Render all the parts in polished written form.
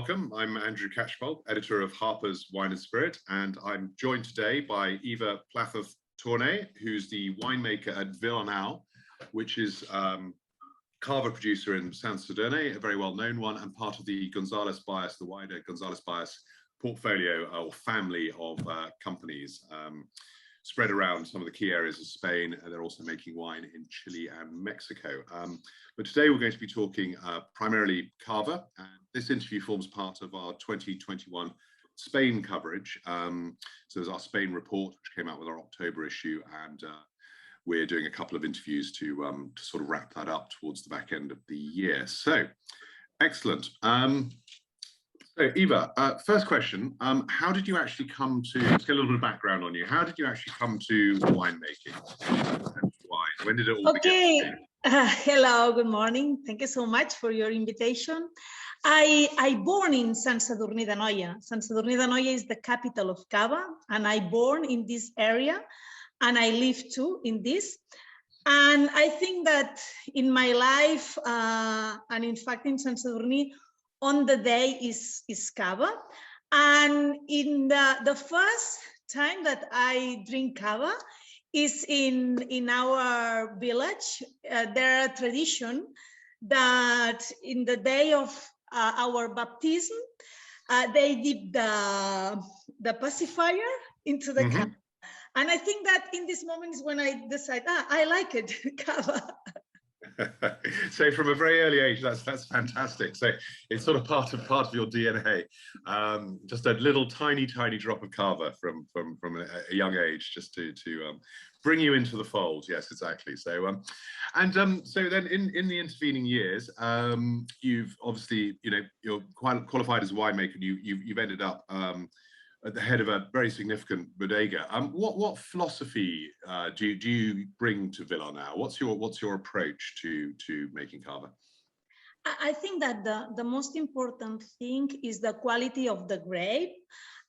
welcome. I'm Andrew Catchpole, editor of Harpers Wine and Spirit, and I'm joined today by Eva Plazas Torné, who's the winemaker at Vilarnau, which is Cava producer in Sansadurne, a very well-known one, and part of the Gonzalez Bias, the wider Gonzalez Bias portfolio or family of companies spread around some of the key areas of Spain, and they're also making wine in Chile and Mexico. But today we're going to be talking primarily Cava, and this interview forms part of our 2021 Spain coverage. So there's our Spain report, which came out with our October issue, and we're doing a couple of interviews to sort of wrap that up towards the back end of the year. So, excellent. So Eva, first question, how did you actually come to, let's get a little bit of background on you. How did you actually come to winemaking? Why? When did it all begin? Hello, good morning. Thank you so much for your invitation. I born in Sansadurne d'Anoia. Sansadurne d'Anoia is the capital of Cava, and I born in this area, and I live too in this. And I think that in my life, and in fact in Sansadurne, on the day is Cava. And in the first time that I drink Cava is in our village. There are tradition that in the day of our baptism, they dip the pacifier into the Cava. And I think that in this moment is when I decide, I like it, Cava. So from a very early age, that's fantastic. So it's sort of part of your DNA. Just a little tiny drop of Cava from a young age, just to bring you into the fold. Yes, exactly. So so then in the intervening years, you've obviously, you're quite qualified as a winemaker. You've ended up at the head of a very significant bodega. What philosophy do you bring to Vilarnau? What's your approach to making Cava? I think that the most important thing is the quality of the grape,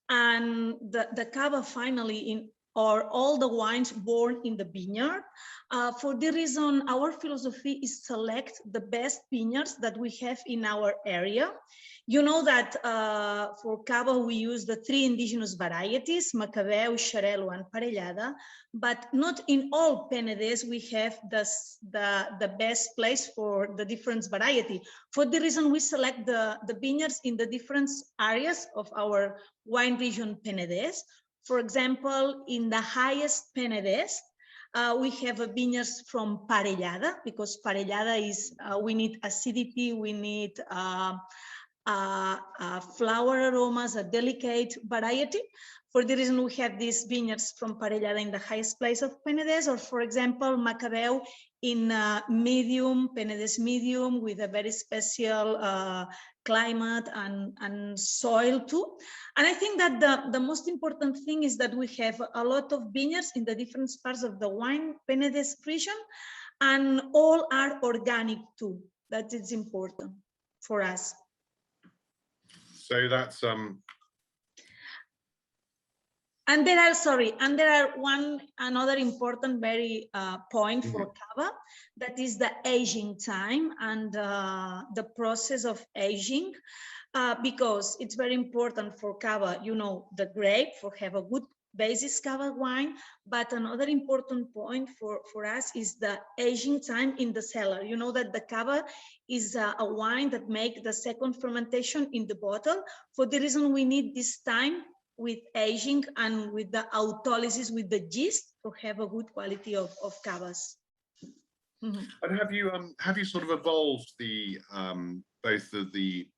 and the Cava finally all the wines born in the vineyard. For the reason, our philosophy is select the best vineyards that we have in our area. You know that for Cava we use the 3 indigenous varieties, Macabeu, Xarel·lo, and Parellada, but not in all Penedès we have the best place for the different variety. For the reason, we select the vineyards in the different areas of our wine region Penedès. For example, in the highest Penedès, we have a vineyards from Parellada, because Parellada is, we need acidity, we need flower aromas, a delicate variety. For the reason, we have these vineyards from Parellada in the highest place of Penedès, or for example, Macabeu in medium, Penedès medium, with a very special climate and soil too. And I think that the most important thing is that we have a lot of vineyards in the different parts of the wine Penedès region, and all are organic too. That is important for us. So that's And there are another important very point for Cava, that is the aging time and the process of aging, because it's very important for Cava, the grape, for have a good basis Cava wine, but another important point for us is the aging time in the cellar. You know that the Cava is a wine that make the second fermentation in the bottle. For the reason, we need this time with aging and with the autolysis, with the yeast, to have a good quality of Cavas. And have you sort of evolved the both the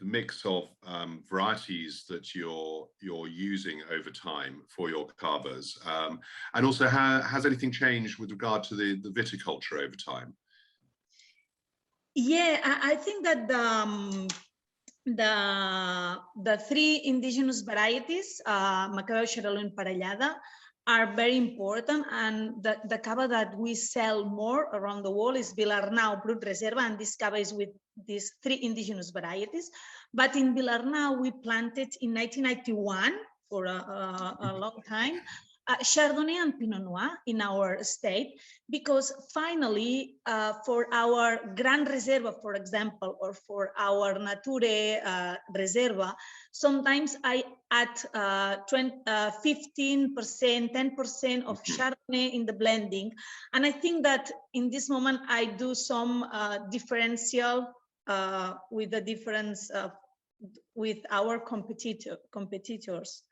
mix of varieties that you're using over time for your Cavas, and also has anything changed with regard to the viticulture over time? Yeah, I think that the 3 indigenous varieties, Macabeu, Xarel·lo, and Parellada, are very important, and the Cava that we sell more around the world is Vilarnau Brut Reserva, and this Cava is with these 3 indigenous varieties. But in Vilarnau, we planted in 1991 for a long time, Chardonnay and Pinot Noir in our state, because finally, for our Gran Reserva, for example, or for our Nature Reserva, sometimes I add 15%, 10% of Chardonnay in the blending. And I think that in this moment, I do some differential with the difference with our competitors.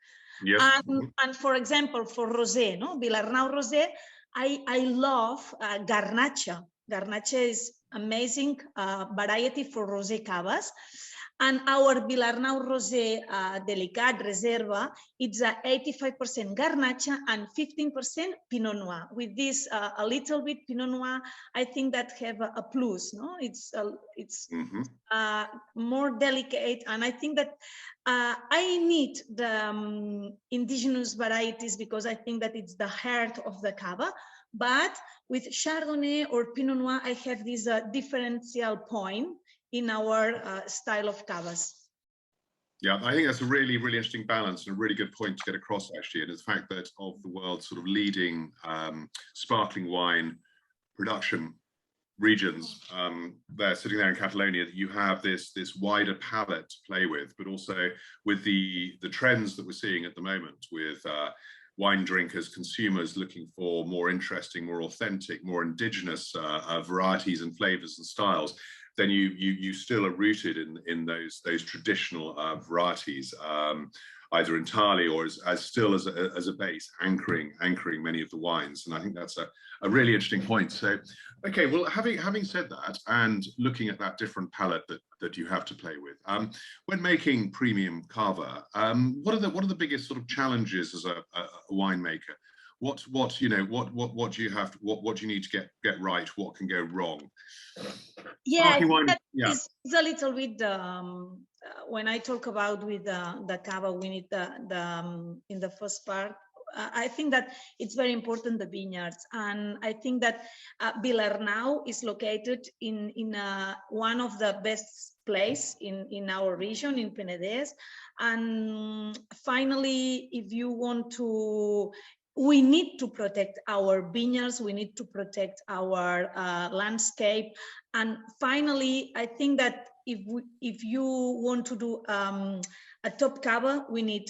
Yes. And for example, for rosé, no, Vilarnau rosé, I love Garnacha. Garnacha is amazing variety for rosé cavas. And our Vilarnau rosé Delicat Reserva, it's 85% Garnacha and 15% Pinot Noir. With this a little bit Pinot Noir, I think that have a plus. No, it's more delicate, and I think that I need the indigenous varieties because I think that it's the heart of the cava. But with Chardonnay or Pinot Noir, I have this differential point in our style of cavas. Yeah, I think that's a really, really interesting balance and a really good point to get across, actually. And it's the fact that of the world's sort of leading sparkling wine production regions, they're sitting there in Catalonia, that you have this wider palette to play with, but also with the trends that we're seeing at the moment with wine drinkers, consumers looking for more interesting, more authentic, more indigenous varieties and flavors and styles. Then you still are rooted in those traditional varieties, either entirely or as still as a base, anchoring many of the wines. And I think that's a really interesting point. So, okay, well, having said that, and looking at that different palette that you have to play with, when making premium cava, what are the biggest sort of challenges as a winemaker? What do you have to, what do you need to get right? What can go wrong? Yeah, it's a little bit when I talk about with the cava, we need in the first part. I think that it's very important, the vineyards, and I think that Vilarnau is located in one of the best place in our region, in Penedès. And finally, if you want to, we need to protect our vineyards, we need to protect our landscape. And finally, I think that if you want to do a top cava, we need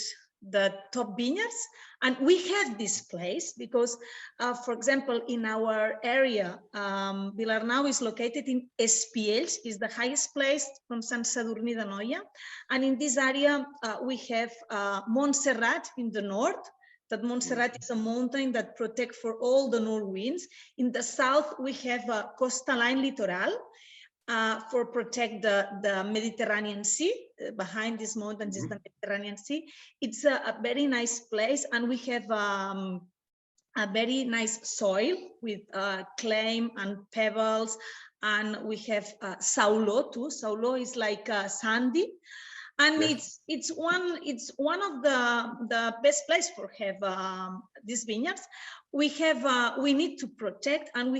the top vineyards. And we have this place because, for example, in our area, Vilarnau is located in Espiells, is the highest place from Sant Sadurní d'Anoia. And in this area, we have Montserrat in the north. That Montserrat is a mountain that protects for all the north winds. In the south, we have a Costa Line Littoral for protect the Mediterranean Sea. Behind these mountains is the Mediterranean Sea. It's a very nice place, and we have a very nice soil with clay and pebbles, and we have saulo too. Saulo is like sandy. And yes, it's one of the best place for have these vineyards. We have we need to protect, and we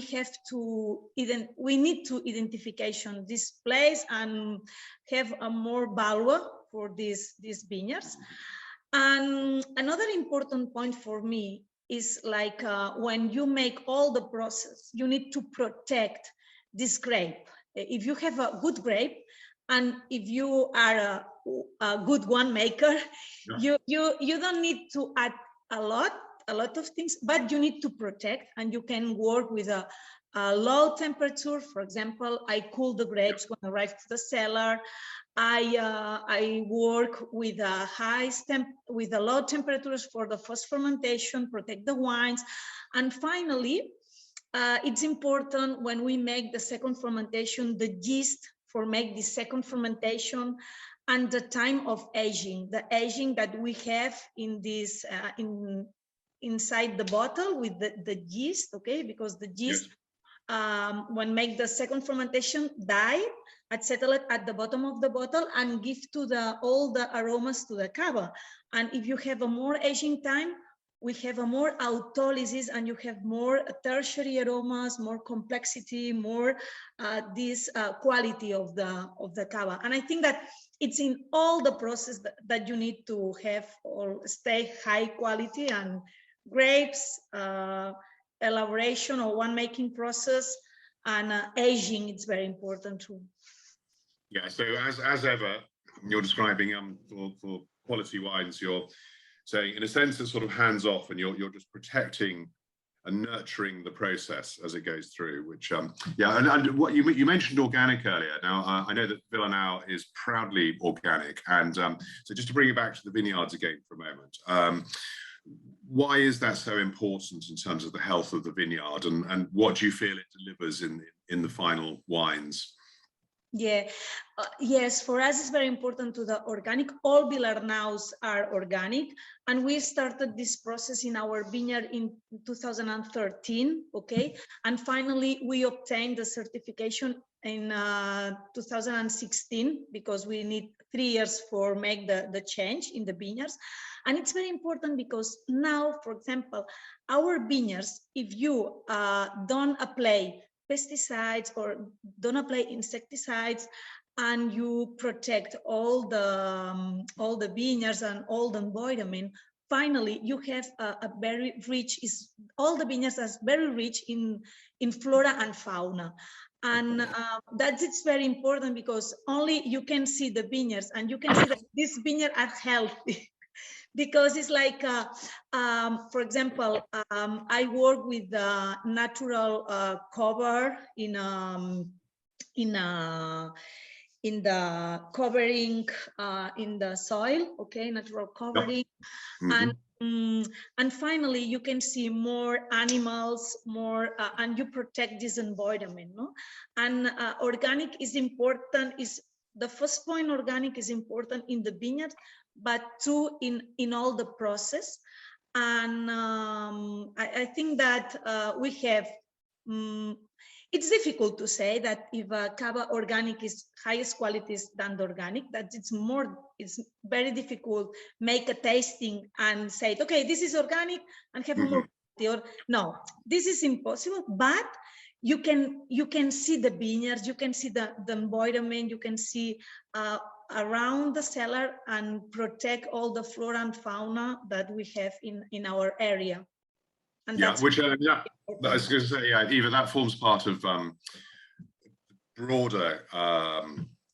need to identification this place and have a more value for these vineyards. And another important point for me is like when you make all the process, you need to protect this grape. If you have a good grape, and if you are a good winemaker, you don't need to add a lot of things, but you need to protect, and you can work with a low temperature. For example, I cool the grapes when I arrive to the cellar. I work with a low temperatures for the first fermentation, protect the wines, and finally, it's important when we make the second fermentation, the yeast for make the second fermentation, and the time of aging, the aging that we have in this inside the bottle with the yeast, okay? Because the yeast, when make the second fermentation, die and settle it at the bottom of the bottle and give to all the aromas to the cava. And if you have a more aging time, we have a more autolysis, and you have more tertiary aromas, more complexity, more this quality of the cava. And I think that it's in all the process that you need to have or stay high quality and grapes, elaboration or winemaking process, and aging. It's very important too. Yeah. So as ever, you're describing for quality wines, you're saying in a sense it's sort of hands off, and you're just protecting and nurturing the process as it goes through, which yeah, and what you mentioned organic earlier. Now I know that Vilarnau is proudly organic, and so just to bring it back to the vineyards again for a moment, why is that so important in terms of the health of the vineyard, and what do you feel it delivers in the final wines? Yeah, yes, for us it's very important to the organic. All Vilarnaus are organic, and we started this process in our vineyard in 2013, okay? And finally we obtained the certification in 2016, because we need 3 years for make the change in the vineyards. And it's very important because now, for example, our vineyards, if you don't apply pesticides or don't apply insecticides, and you protect all the vineyards and all the environment, finally you have a very rich, all the vineyards are very rich in flora and fauna. And that's very important, because only you can see the vineyards and you can see that these vineyards are healthy. Because it's like, for example, I work with the natural cover in the covering in the soil, okay, natural covering. Yep. And finally you can see more animals, more and you protect this environment, no? And organic is important. Is the first point, organic is important in the vineyard, but too in all the process. And I think that we have, it's difficult to say that if Cava organic is highest qualities than the organic, that it's very difficult make a tasting and say, okay, this is organic and have more quality. Or no, this is impossible. But you can see the vineyards, you can see the environment, you can see around the cellar and protect all the flora and fauna that we have in our area. And yeah, that's which yeah, I was going to say, yeah, Eva, that forms part of broader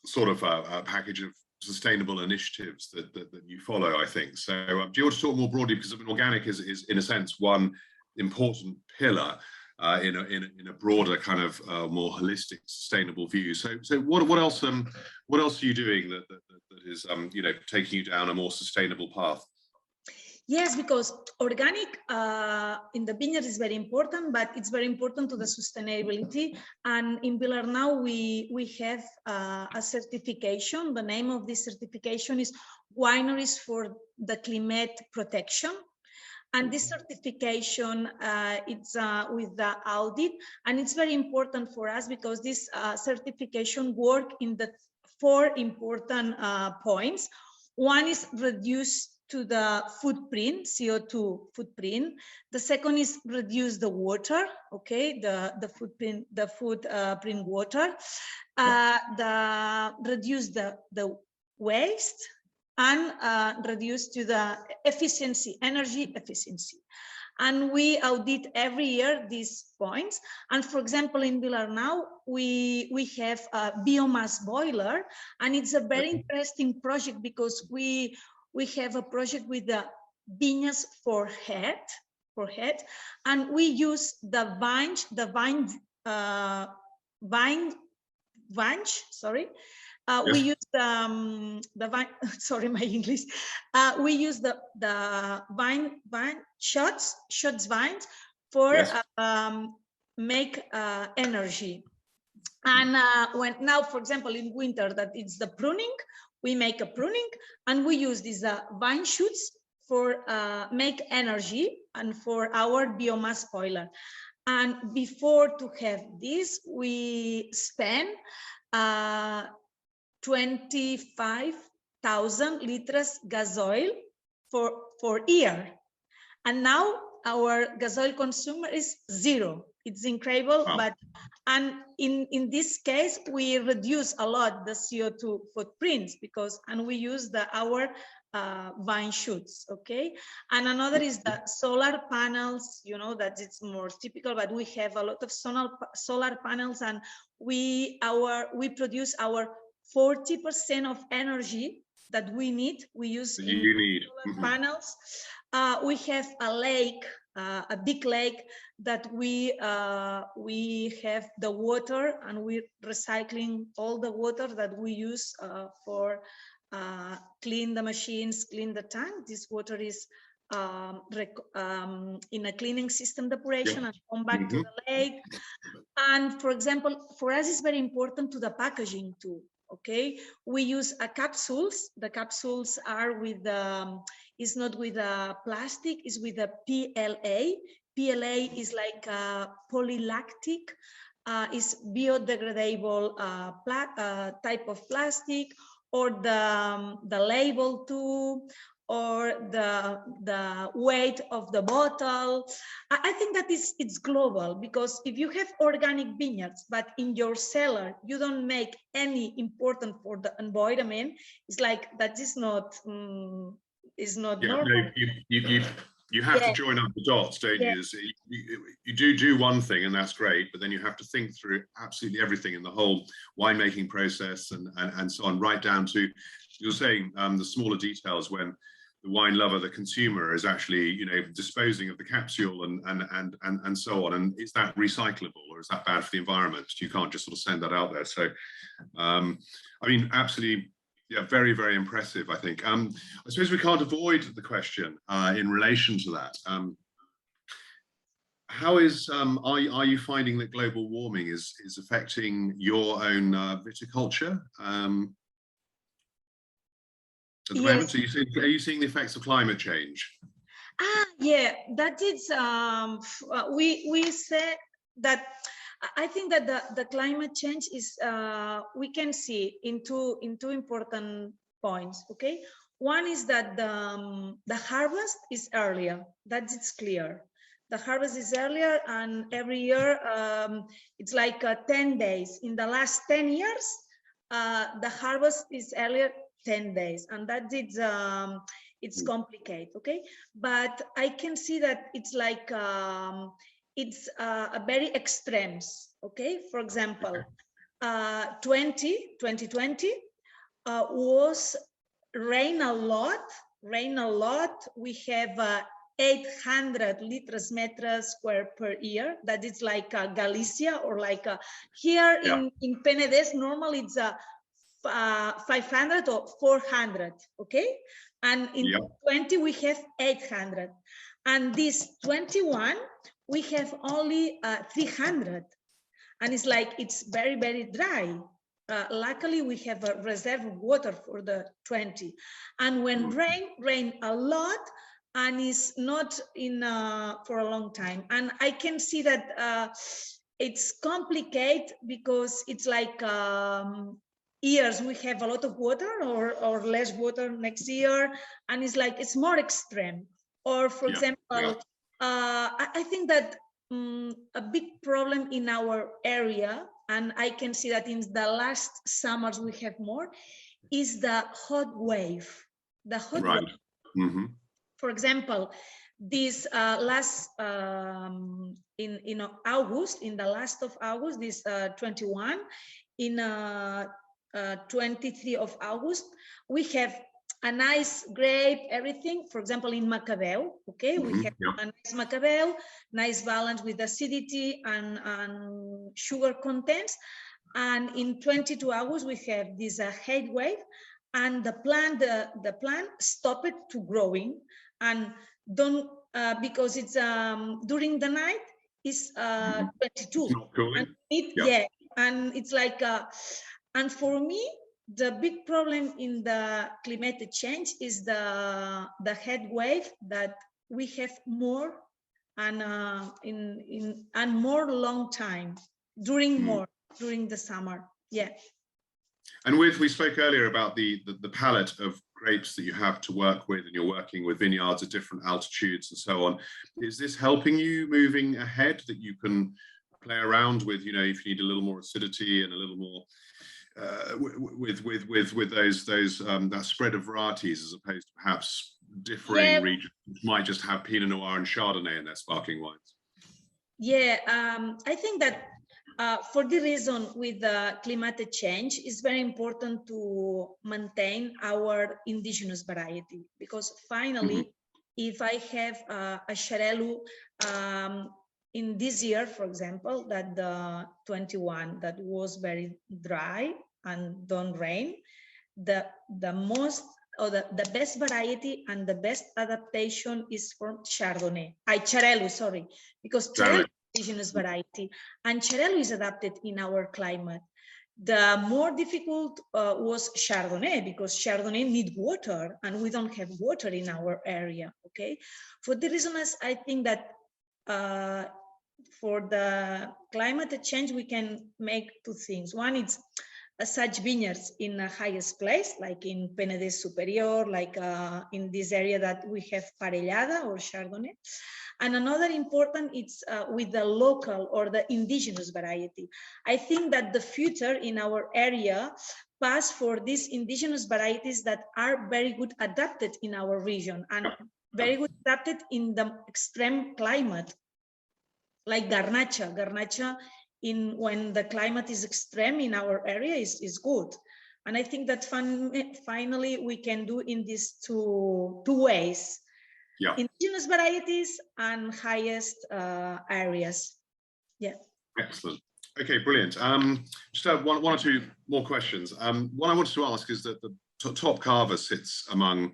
sort of a package of sustainable initiatives that you follow, I think. So do you want to talk more broadly, because I mean, organic is in a sense one important pillar in a broader kind of more holistic, sustainable view. So what else are you doing that is you know, taking you down a more sustainable path? Yes, because organic in the vineyard is very important, but it's very important to the sustainability. And in Vilarnau, we have a certification. The name of this certification is Wineries for the Climate Protection. And this certification, it's with the audit, and it's very important for us because this certification work in the 4 important points. One is reduce to the footprint, CO2 footprint. The second is reduce the water, okay, the footprint, the footprint water. Reduce the waste, and reduce to the efficiency, energy efficiency. And we audit every year these points. And for example, in Vilarnau, we have a biomass boiler, and it's a very interesting project because we have a project with the vineyards for head, and we use the we use the vine, sorry, my English. We use the vine shots vines for make energy. And when now, for example, in winter, that it's the pruning, we make a pruning, and we use these vine shoots for make energy and for our biomass boiler. And before to have this, we spend 25,000 liters gas oil for year, and now our gas oil consumer is 0. It's incredible. Wow. But and in this case we reduce a lot the CO2 footprints, because and we use our vine shoots, okay? And another is the solar panels, you know, that it's more typical, but we have a lot of solar panels, and we produce our 40% of energy that we need, we use in solar panels. We have a lake, a big lake that we have the water, and we're recycling all the water that we use for clean the machines, clean the tank. This water is in a cleaning system depuration and come back to the lake. And for example, for us it's very important to the packaging too. Okay, we use capsules. The capsules are with is not with plastic, is with a PLA. PLA is like a polylactic, is biodegradable type of plastic, or the label too, or the weight of the bottle. I think that it's global, because if you have organic vineyards, but in your cellar you don't make any important for the environment, it's like that is not normal. No, you have to join up the dots, don't you? You do one thing, and that's great, but then you have to think through absolutely everything in the whole winemaking process and so on, right down to, you're saying, the smaller details when the wine lover, the consumer, is actually, you know, disposing of the capsule and so on. And is that recyclable, or is that bad for the environment? You can't just sort of send that out there. So, I mean, absolutely, yeah, very, very impressive, I think. I suppose we can't avoid the question in relation to that. How is, are you finding that global warming is affecting your own viticulture? At the moment, are you seeing the effects of climate change? Yeah, that is, we said that, I think that the climate change is, we can see in two important points, okay? One is that the harvest is earlier, that is clear. The harvest is earlier, and every year it's like 10 days. In the last 10 years, the harvest is earlier 10 days, and that is it's complicated, okay? But I can see that it's like it's a very extremes, okay? For example, 2020 was rain a lot. We have 800 liters meters square per year. That is like Galicia, or like here in Penedès, normally it's 500 or 400, okay? And in 20 we have 800, and this 21 we have only 300, and it's like it's very, very dry. Luckily we have a reserve of water for the 20, and when rain a lot, and it's not in for a long time, and I can see that it's complicated, because it's like years we have a lot of water or less water next year, and it's like it's more extreme. Or for example, I think that a big problem in our area, and I can see that in the last summers we have more, is the hot wave. The hot wave. For example, this last in August, in the last of August, this 21, in 23 of August, we have a nice grape, everything. For example, in Macabeu, okay, we have a nice Macabeu, nice balance with acidity and sugar contents. And in 22 hours, we have this heat wave, and the plant stopped to growing, and don't because it's during the night is 22. And and it's like and for me, the big problem in the climate change is the heat wave, that we have more and and more long time during the summer. And we spoke earlier about the palette of grapes that you have to work with, and you're working with vineyards at different altitudes and so on. Is this helping you moving ahead, that you can play around with, you know, if you need a little more acidity and a little more with those that spread of varieties, as opposed to perhaps differing Yeah. regions which might just have Pinot Noir and Chardonnay in their sparkling wines? Yeah, I think that for the reason with the climate change, it's very important to maintain our indigenous variety, because finally, if I have a Xarel·lo in this year, for example, that the 21 that was very dry and don't rain, the most or the best variety and the best adaptation is from Xarel·lo, sorry, because Xarel·lo is indigenous variety and Xarel·lo is adapted in our climate. The more difficult was Chardonnay, because Chardonnay need water and we don't have water in our area, okay? For the reason is, I think that for the climate change, we can make two things. One is such vineyards in the highest place, like in Penedès Superior, like in this area that we have Parellada or Chardonnay. And another important, it's with the local or the indigenous variety. I think that the future in our area pass for these indigenous varieties that are very good adapted in our region and very good adapted in the extreme climate, like Garnacha. Garnacha, when the climate is extreme in our area, is good. And I think that finally we can do in these two ways. Yeah. Indigenous varieties and highest areas. Yeah. Excellent. Okay, brilliant. Just have one or two more questions. One I wanted to ask is that the top Cava sits among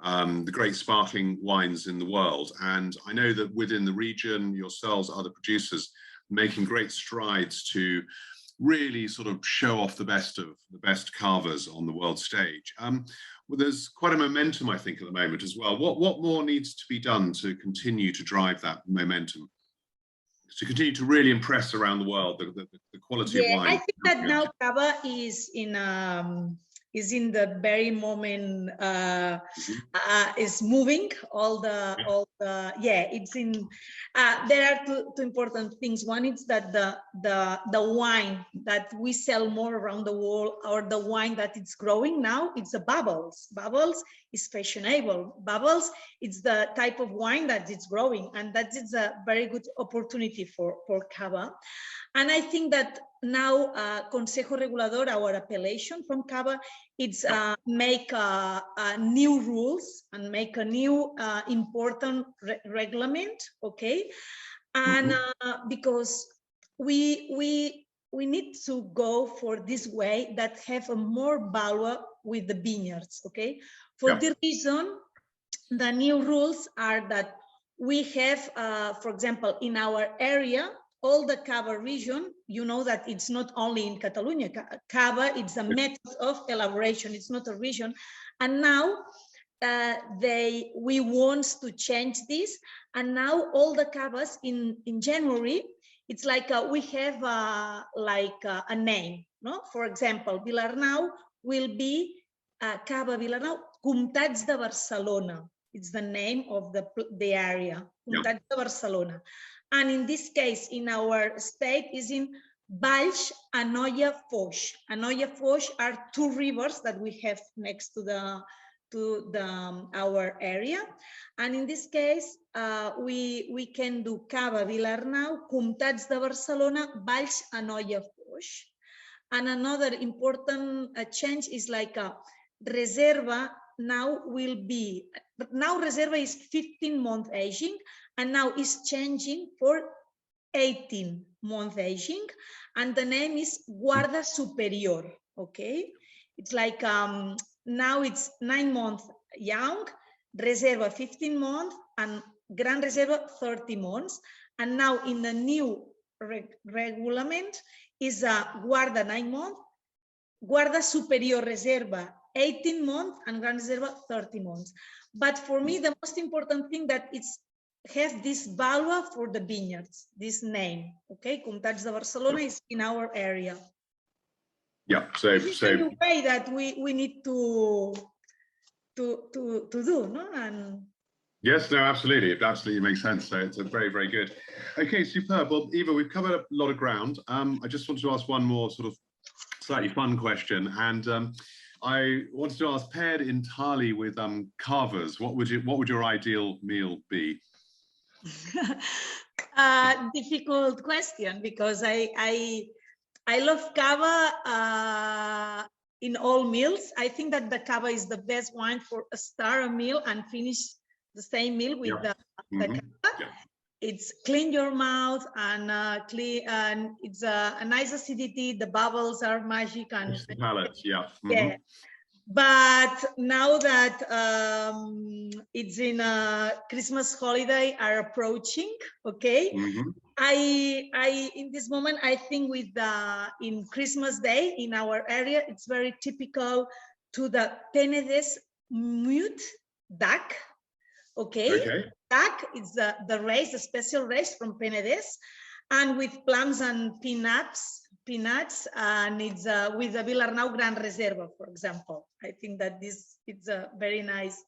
the great sparkling wines in the world. And I know that within the region, yourselves, other producers, making great strides to really sort of show off the best Cavas on the world stage. Well, there's quite a momentum, I think, at the moment as well. What more needs to be done to continue to drive that momentum, to continue to really impress around the world the quality of wine? I think that now Cava is in the very moment, is moving it's in, there are two important things. One is that the wine that we sell more around the world, or the wine that it's growing now, it's the bubbles. Bubbles is fashionable. Bubbles, it's the type of wine that it's growing, and that is a very good opportunity for Cava. And I think that now Consejo Regulador, our appellation from Cava, it's make new rules and make a new important reglement, okay? And because we need to go for this way that have a more value with the vineyards, okay? For the reason, the new rules are that we have, for example, in our area, all the Cava region, you know that it's not only in Catalonia. Cava, it's a method of elaboration, it's not a region. And now we want to change this. And now all the Cavas in January, it's like we have a name, no? For example, Vilarnau will be Cava Vilarnau, Comtats de Barcelona. It's the name of the area, Comtats de Barcelona. And in this case, in our state, is in Valls, Anoia, Foix. Anoia, Foix are two rivers that we have next to our area. And in this case, we can do Cava, Vilarnau, Comtats de Barcelona, Valls, Anoia, Foix. And another important change is like a Reserva now will be, now Reserva is 15-month aging, and now is changing for 18-month aging, and the name is Guarda Superior, okay? It's like now it's 9 months young, Reserva 15 months, and Gran Reserva 30 months. And now in the new regulament is Guarda 9 months, Guarda Superior Reserva 18 months, and Gran Reserva 30 months. But for me, the most important thing that it's has this value for the vineyards, this name, okay? Comtats de Barcelona is in our area. Yeah, so the way that we need to do, no? And yes, no, absolutely, it absolutely makes sense. So it's a very, very good. Okay, superb. Well, Eva, we've covered a lot of ground. I just want to ask one more sort of slightly fun question, and I wanted to ask, paired entirely with Cavas, what would your ideal meal be? Difficult question, because I love cava in all meals. I think that the cava is the best wine for a start a meal and finish the same meal with the cava. Yeah. It's clean your mouth and clean, and it's a nice acidity. The bubbles are magic and the palate, yeah. Yeah. But now that it's in a Christmas holiday are approaching, okay. I in this moment I think with in Christmas Day in our area it's very typical to the Penedès mute duck, okay. Duck is the race, the special race from Penedès, and with plums and peanuts, and it's with the Vilarnau Gran Reserva, for example. I think that it's a very nice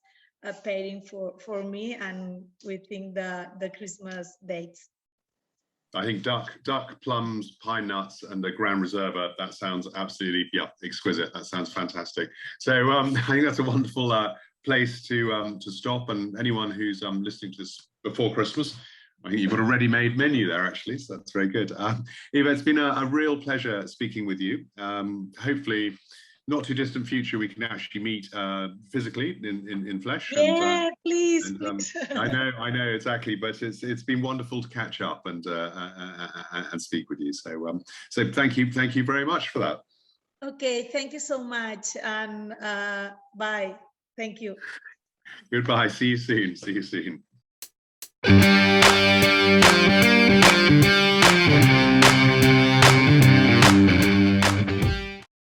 pairing for me and within the Christmas dates. I think duck, plums, pine nuts, and the Gran Reserva, that sounds absolutely, exquisite. That sounds fantastic. So I think that's a wonderful place to stop, and anyone who's listening to this before Christmas, I think you've got a ready-made menu there, actually, so that's very good. Eva, it's been a real pleasure speaking with you. Hopefully, not too distant future, we can actually meet physically in flesh. Yeah, please. I know exactly, but it's been wonderful to catch up and speak with you. So so thank you very much for that. Okay, thank you so much, and bye. Thank you. Goodbye. See you soon. See you soon.